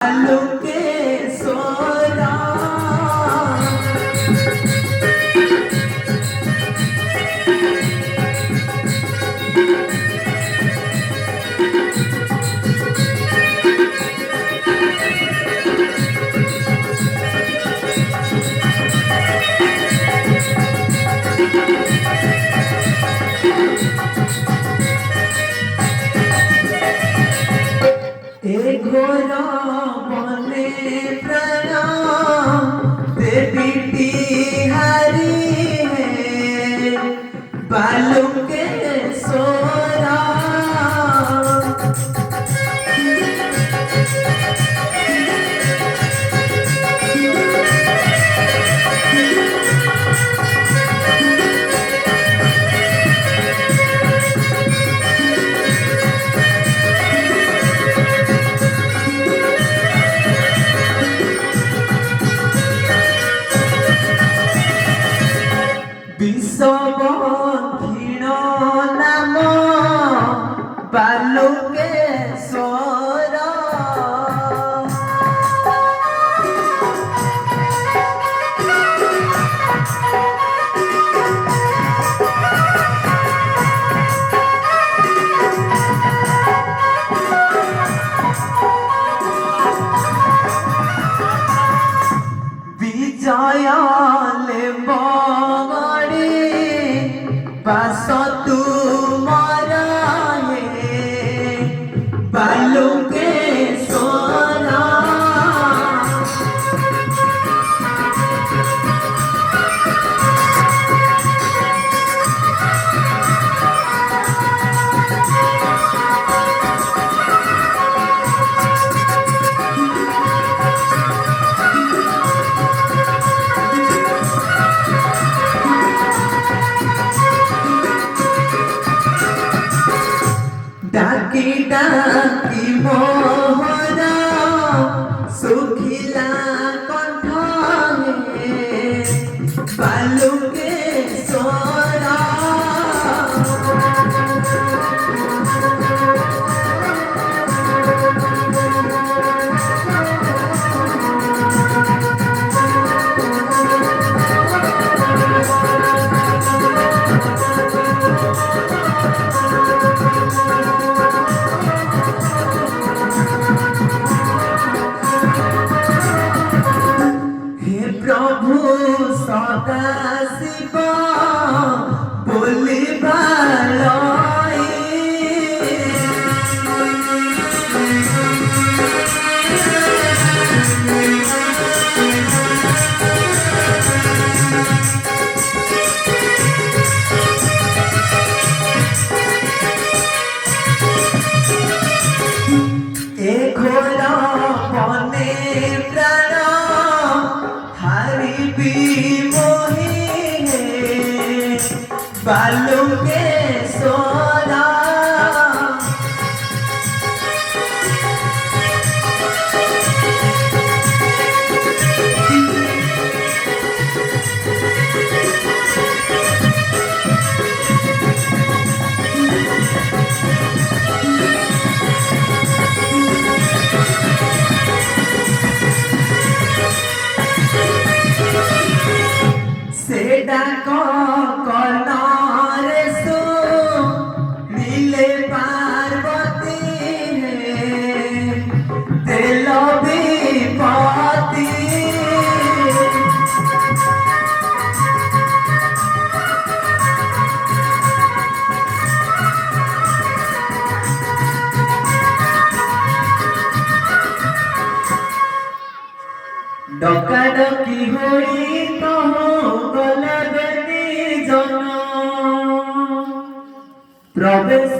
लुके सोरा घोरा बने प्रणा देवी हरी है बालू के सोरा विश्वबंधीण नाम बालुके सोरा विजय बास तुम्हारा है बालू के सोना डाकी डाकी मोहरा सुखिला कंठ बालू के सोरा प्रभु सदा शिव बोली बालाई ए घोरा बने प्राण मोही है बालू के सोरा सेडा को कनारे सो नीले पार्वती है तेलो भी पाती डका डकी होई प्रवेश